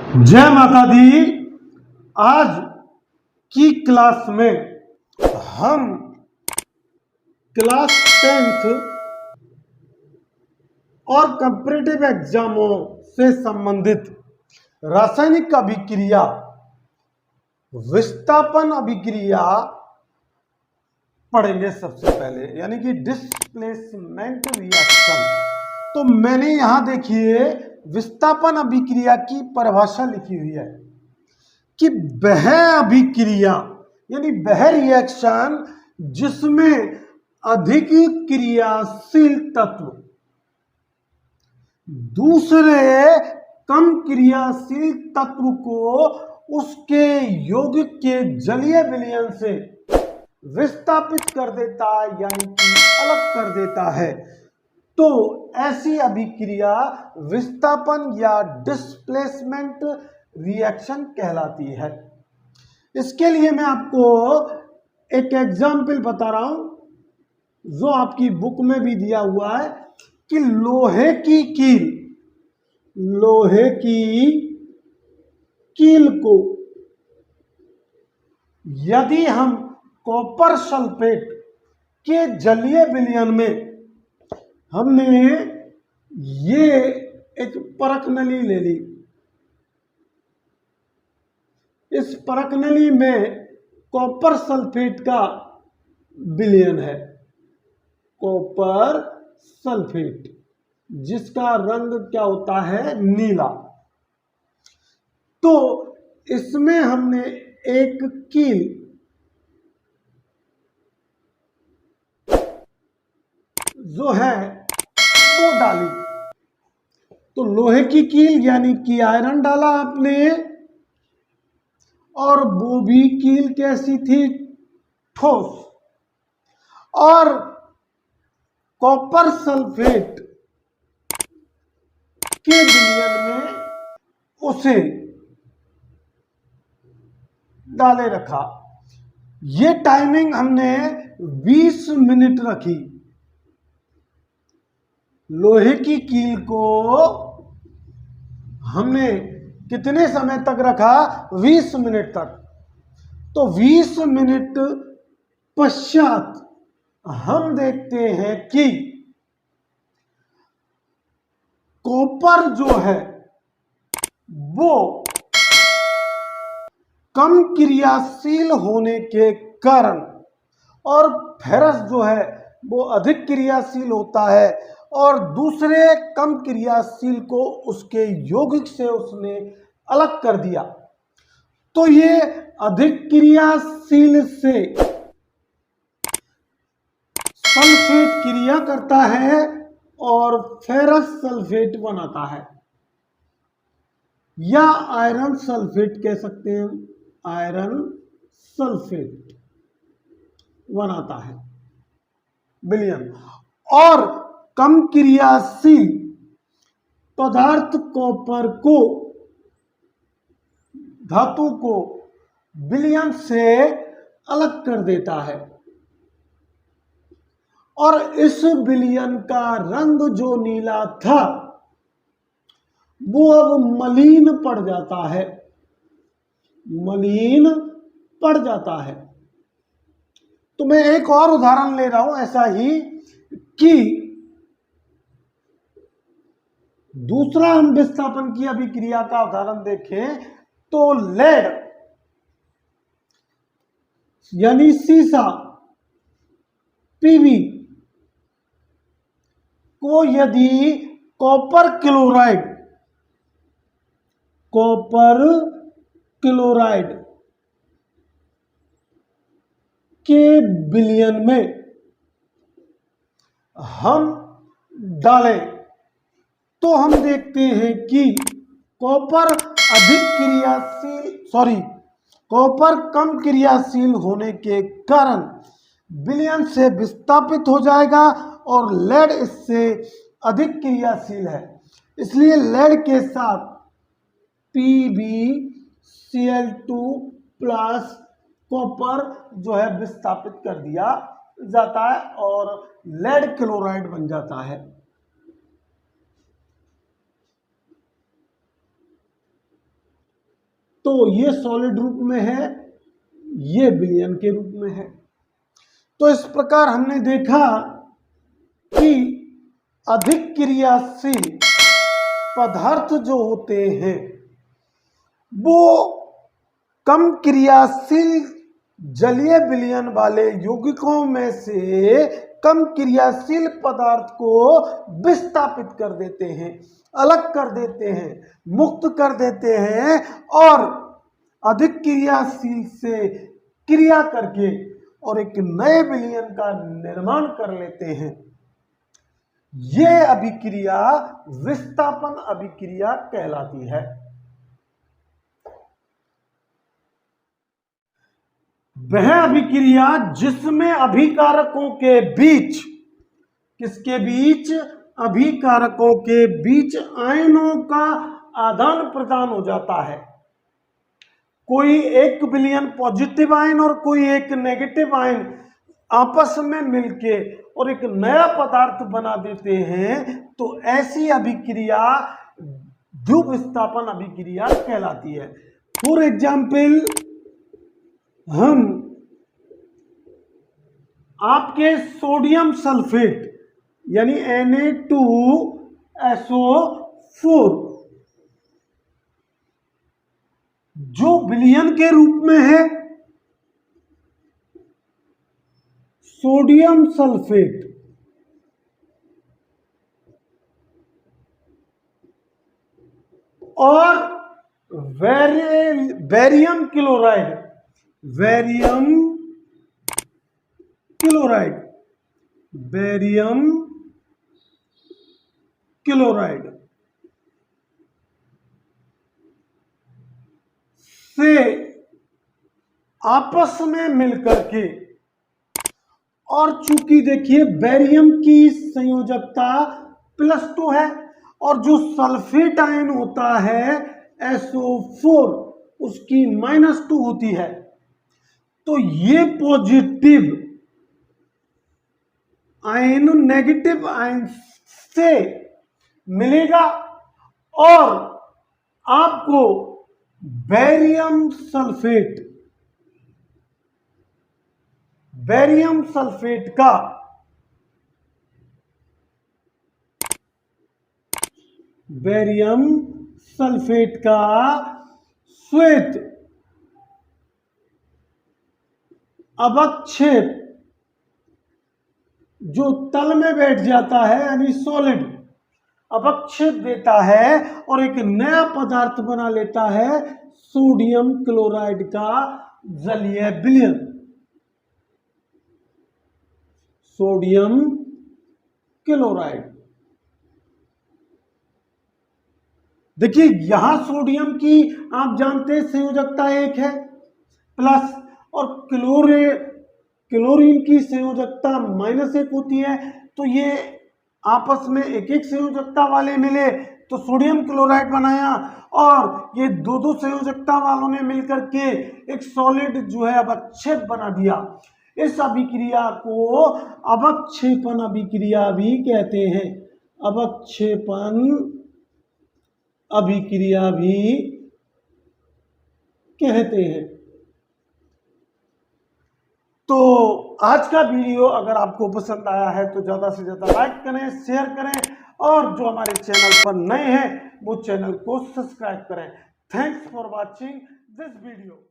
जय माता दी। आज की क्लास में हम क्लास 10th और कंपैरेटिव एग्जामों से संबंधित रासायनिक अभिक्रिया, विस्थापन अभिक्रिया पढ़ेंगे सबसे पहले, यानी कि डिस्प्लेसमेंट रिएक्शन। तो मैंने यहां देखिए विस्थापन अभिक्रिया की परिभाषा लिखी हुई है कि वह अभिक्रिया यानी वह रिएक्शन जिसमें अधिक क्रियाशील तत्व दूसरे कम क्रियाशील तत्व को उसके यौगिक के जलीय विलयन से विस्थापित कर देता है, यानी कि अलग कर देता है। तो ऐसी अभिक्रिया विस्थापन या डिस्प्लेसमेंट रिएक्शन कहलाती है। इसके लिए मैं आपको एक एग्जाम्पल बता रहा हूं जो आपकी बुक में भी दिया हुआ है कि लोहे की कील को यदि हम कॉपर सल्फेट के जलीय विलयन में हमने ये एक परख नली ले ली, इस परख नली में कॉपर सल्फेट का विलयन है, कॉपर सल्फेट जिसका रंग क्या होता है, नीला। तो इसमें हमने एक कील जो है वो डाली। तो लोहे की कील यानी कि आयरन डाला आपने, और वो भी कील कैसी थी, ठोस। और कॉपर सल्फेट के विलयन में उसे डाले रखा। ये टाइमिंग हमने 20 मिनट रखी। लोहे की कील को हमने कितने समय तक रखा, 20 मिनट तक। तो 20 मिनट पश्चात हम देखते हैं कि कॉपर जो है वो कम क्रियाशील होने के कारण और फेरस जो है वो अधिक क्रियाशील होता है, और दूसरे कम क्रियाशील को उसके यौगिक से उसने अलग कर दिया। तो ये अधिक क्रियाशील से सल्फेट क्रिया करता है और फेरस सल्फेट बनाता है, या आयरन सल्फेट कह सकते हैं, आयरन सल्फेट बनाता है विलयन। और कम क्रियाशील पदार्थ कॉपर को, धातु को विलयन से अलग कर देता है, और इस विलयन का रंग जो नीला था वो अब मलिन पड़ जाता है, मलिन पड़ जाता है। तो मैं एक और उदाहरण ले रहा हूं ऐसा ही कि दूसरा हम विस्थापन की अभिक्रिया का उदाहरण देखें तो लेड यानी सीसा, पीवी को यदि कॉपर क्लोराइड के विलयन में हम डालें तो हम देखते हैं कि कॉपर कम क्रियाशील होने के कारण विलयन से विस्थापित हो जाएगा, और लेड इससे अधिक क्रियाशील है, इसलिए लेड के साथ PbCl2 प्लस कॉपर जो है विस्थापित कर दिया जाता है और लेड क्लोराइड बन जाता है। तो ये सॉलिड रूप में है, ये विलयन के रूप में है। तो इस प्रकार हमने देखा कि अधिक क्रियाशील पदार्थ जो होते हैं वो कम क्रियाशील जलीय विलयन वाले यौगिकों में से कम क्रियाशील पदार्थ को विस्थापित कर देते हैं, अलग कर देते हैं, मुक्त कर देते हैं और अधिक क्रियाशील से क्रिया करके और एक नए विलयन का निर्माण कर लेते हैं। यह अभिक्रिया विस्थापन अभिक्रिया कहलाती है। वह अभिक्रिया जिसमें अभिकारकों के बीच, किसके बीच, अभिकारकों के बीच आयनों का आदान प्रदान हो जाता है। कोई एक विलयन पॉजिटिव आयन और कोई एक नेगेटिव आयन आपस में मिलके और एक नया पदार्थ बना देते हैं, तो ऐसी अभिक्रिया द्युविस्थापन अभिक्रिया कहलाती है। फॉर एग्जाम्पल, हम आपके सोडियम सल्फेट यानी Na2SO4 जो विलयन के रूप में है सोडियम सल्फेट और बैरियम क्लोराइड, बैरियम क्लोराइड से आपस में मिलकर के, और चूंकि देखिए बैरियम की संयोजकता +2 है और जो सल्फेट आयन होता है SO4 उसकी -2 होती है, तो ये पॉजिटिव आयन नेगेटिव आयन से मिलेगा और आपको बैरियम सल्फेट का श्वेत अवक्षेप जो तल में बैठ जाता है यानी सॉलिड अवक्षेप देता है और एक नया पदार्थ बना लेता है सोडियम क्लोराइड का जलीय विलयन। सोडियम क्लोराइड, देखिए यहां सोडियम की आप जानते हैं संयोजकता 1 है प्लस, और क्लोरीन की संयोजकता -1 होती है। तो ये आपस में एक संयोजकता वाले मिले तो सोडियम क्लोराइड बनाया और ये दो संयोजकता वालों ने मिलकर के एक सॉलिड जो है अवक्षेप बना दिया। इस अभिक्रिया को अवक्षेपन अभिक्रिया भी कहते हैं, अवक्षेपन अभिक्रिया भी कहते हैं। तो आज का वीडियो अगर आपको पसंद आया है तो ज़्यादा से ज़्यादा लाइक करें, शेयर करें और जो हमारे चैनल पर नए हैं वो चैनल को सब्सक्राइब करें। Thanks for watching this video.